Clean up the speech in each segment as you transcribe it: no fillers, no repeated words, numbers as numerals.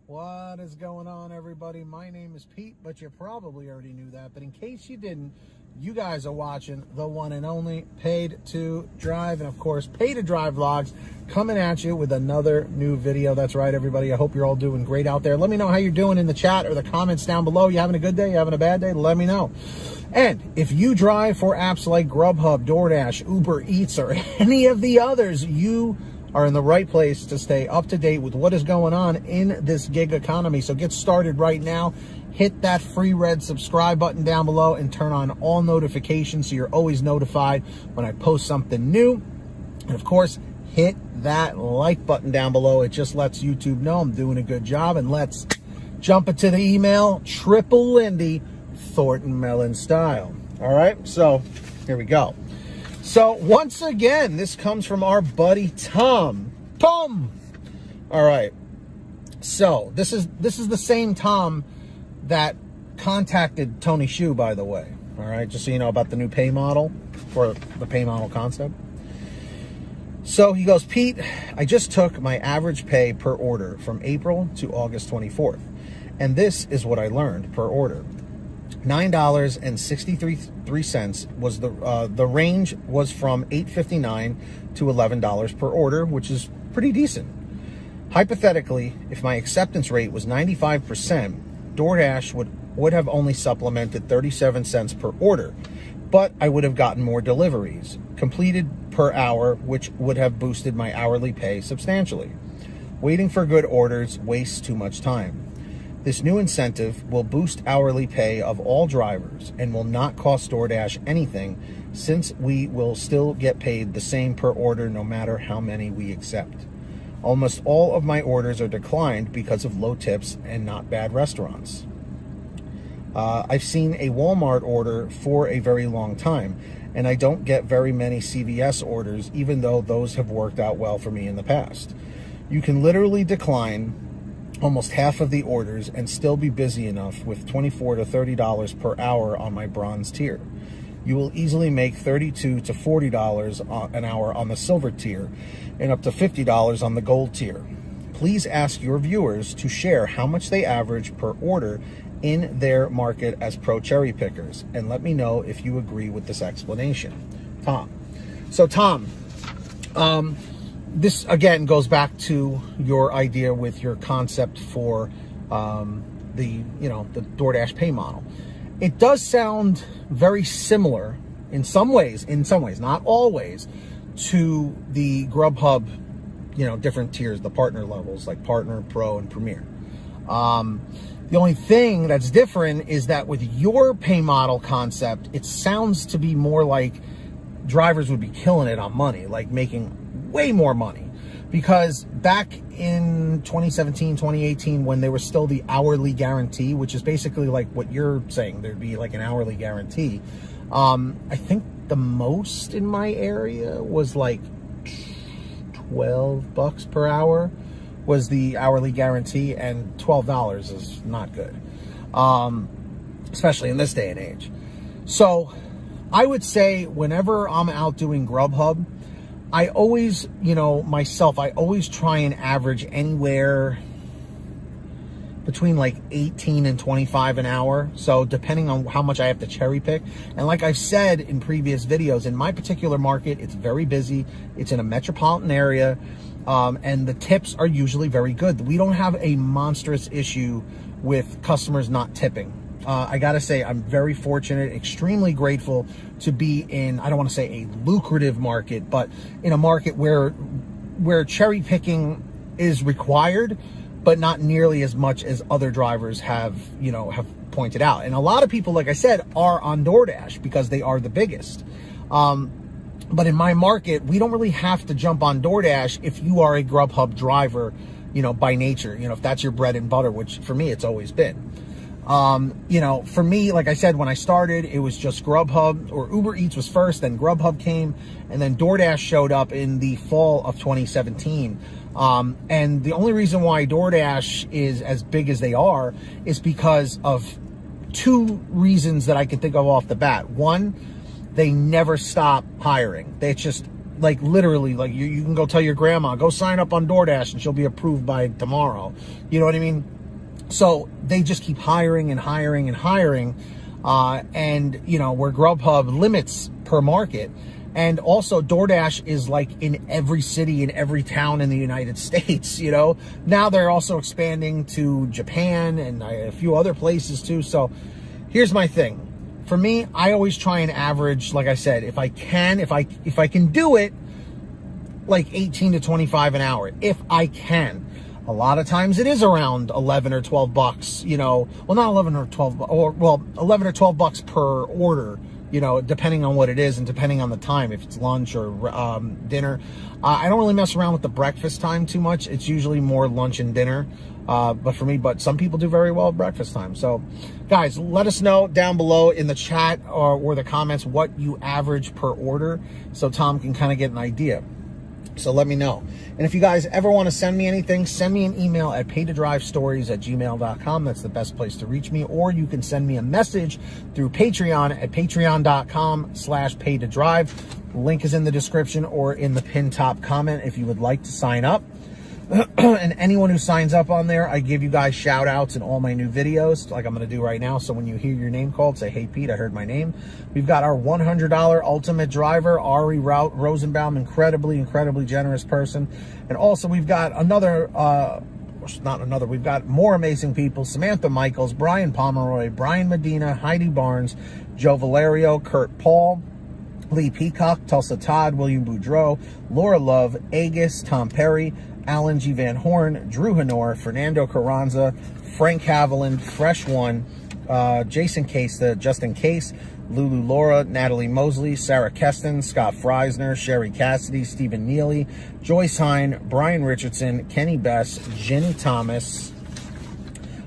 What is going on, everybody? My name is Pete, but you probably already knew that. But in case you didn't, you guys are watching the one and only Paid to Drive, and of course, Pay to Drive vlogs coming at you with another new video. That's right, everybody. I hope you're all doing great out there. Let me know how you're doing in the chat or the comments down below. You having a good day? You having a bad day? Let me know. And if you drive for apps like GrubHub, DoorDash, Uber Eats, or any of the others, you are in the right place to stay up to date with what is going on in this gig economy. So get started right now. Hit that free red subscribe button down below and turn on all notifications so you're always notified when I post something new. And of course, hit that like button down below. It just lets YouTube know I'm doing a good job. And let's jump into the email. Triple Lindy, Thornton Melon style. All right, so here we go. So once again, this comes from our buddy Tom. Tom. All right. So this is the same Tom that contacted Tony Shu, by the way. All right, just so you know about the new pay model or the pay model concept. So he goes, Pete, I just took my average pay per order from April to August 24th, and this is what I learned per order. $9.63 was the range was from $8.59 to $11 per order, which is pretty decent. Hypothetically, if my acceptance rate was 95%, DoorDash would have only supplemented 37 cents per order, but I would have gotten more deliveries completed per hour, which would have boosted my hourly pay substantially. Waiting for good orders wastes too much time. This new incentive will boost hourly pay of all drivers and will not cost DoorDash anything, since we will still get paid the same per order no matter how many we accept. Almost all of my orders are declined because of low tips and not bad restaurants. I've seen a Walmart order for a very long time, and I don't get very many CVS orders, even though those have worked out well for me in the past. You can literally decline almost half of the orders and still be busy enough with $24 to $30 per hour on my bronze tier. You will easily make $32 to $40 an hour on the silver tier and up to $50 on the gold tier. Please ask your viewers to share how much they average per order in their market as pro cherry pickers, and let me know if you agree with this explanation. Tom. So Tom, this again goes back to your idea with your concept for the DoorDash pay model. It does sound very similar in some ways, not always, to the GrubHub, different tiers, the partner levels like partner, pro, and premier. The only thing that's different is that with your pay model concept, it sounds to be more like drivers would be killing it on money, like making way more money. Because back in 2017, 2018, when there was still the hourly guarantee, which is basically like what you're saying, there'd be like an hourly guarantee. I think the most in my area was like $12 per hour was the hourly guarantee, and $12 is not good, especially in this day and age. So I would say whenever I'm out doing GrubHub, I always, I always try and average anywhere between like 18 and 25 an hour. So depending on how much I have to cherry pick. And like I've said in previous videos, in my particular market, it's very busy. It's in a metropolitan area. And the tips are usually very good. We don't have a monstrous issue with customers not tipping. I gotta say, I'm very fortunate, extremely grateful to be in, I don't want to say a lucrative market, but in a market where cherry picking is required, but not nearly as much as other drivers have pointed out. And a lot of people, like I said, are on DoorDash because they are the biggest. But in my market, we don't really have to jump on DoorDash if you are a GrubHub driver, by nature, if that's your bread and butter, which for me, it's always been. For me, like I said, when I started, it was just GrubHub, or Uber Eats was first, then GrubHub came, and then DoorDash showed up in the fall of 2017. And the only reason why DoorDash is as big as they are is because of two reasons that I can think of off the bat. One, they never stop hiring. They just, like, literally, you can go tell your grandma, go sign up on DoorDash and she'll be approved by tomorrow. You know what I mean? So they just keep hiring and hiring and hiring. And, you know, where GrubHub limits per market. And also DoorDash is like in every city, in every town in the United States, you know. Now they're also expanding to Japan and a few other places too. So here's my thing. For me, I always try and average, like I said, if I can do it, like 18 to 25 an hour, if I can. A lot of times it is around 11 or 12 bucks, you know, well, not 11 or 12, or well, 11 or 12 bucks per order, you know, depending on what it is and depending on the time, if it's lunch or dinner. I don't really mess around with the breakfast time too much. It's usually more lunch and dinner. But for me, but some people do very well at breakfast time. So guys, let us know down below in the chat or the comments what you average per order so Tom can kind of get an idea. So let me know. And if you guys ever want to send me anything, send me an email at paytodrivestories@gmail.com. That's the best place to reach me. Or you can send me a message through Patreon at patreon.com/paytodrive. Link is in the description or in the pinned top comment if you would like to sign up. And anyone who signs up on there, I give you guys shout outs in all my new videos like I'm going to do right now. So when you hear your name called, say, hey, Pete, I heard my name. We've got our $100 ultimate driver, Ari Rosenbaum, incredibly generous person. And also we've got we've got more amazing people: Samantha Michaels, Brian Pomeroy, Brian Medina, Heidi Barnes, Joe Valerio, Kurt Paul, Lee Peacock, Tulsa Todd, William Boudreau, Laura Love, Agus, Tom Perry, Alan G. Van Horn, Drew Honor, Fernando Carranza, Frank Haviland, Fresh One, Jason Case, Justin Case, Lulu Laura, Natalie Mosley, Sarah Keston, Scott Freisner, Sherry Cassidy, Stephen Neely, Joyce Hine, Brian Richardson, Kenny Bess, Jenny Thomas,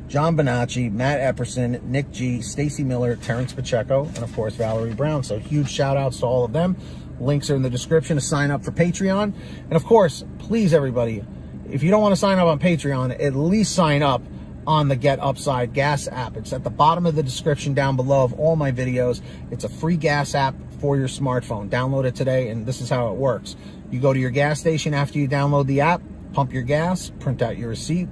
John Bonacci, Matt Epperson, Nick G, Stacy Miller, Terrence Pacheco, and of course Valerie Brown. So huge shout outs to all of them. Links are in the description to sign up for Patreon. And of course, please everybody, if you don't want to sign up on Patreon, at least sign up on the Get Upside gas app. It's at the bottom of the description down below of all my videos. It's a free gas app for your smartphone. Download it today, and this is how it works. You go to your gas station after you download the app, pump your gas, print out your receipt,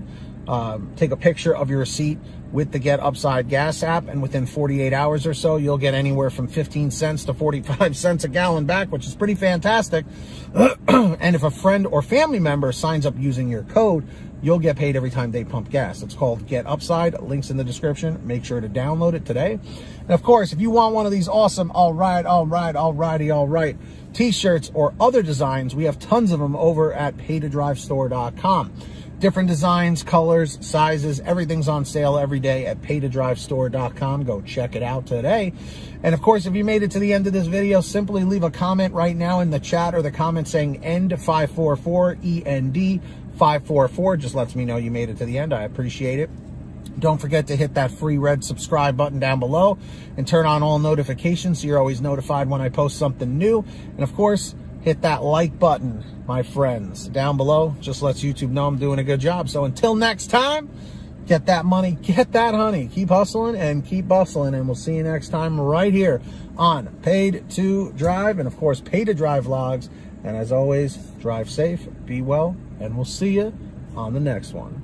take a picture of your receipt with the Get Upside gas app, and within 48 hours or so, you'll get anywhere from 15 cents to 45 cents a gallon back, which is pretty fantastic. And if a friend or family member signs up using your code, you'll get paid every time they pump gas. It's called Get Upside. Links in the description. Make sure to download it today. And of course, if you want one of these awesome all right t-shirts or other designs, we have tons of them over at paytodrivestore.com. Different designs, colors, sizes, everything's on sale every day at paytodrivestore.com. Go check it out today. And of course, if you made it to the end of this video, simply leave a comment right now in the chat or the comment saying END544, END544. Just lets me know you made it to the end. I appreciate it. Don't forget to hit that free red subscribe button down below and turn on all notifications so you're always notified when I post something new. And of course, hit that like button, my friends, down below. Just lets YouTube know I'm doing a good job. So until next time, get that money, get that honey. Keep hustling and keep bustling. And we'll see you next time right here on Paid to Drive. And of course, Pay to Drive vlogs. And as always, drive safe, be well, and we'll see you on the next one.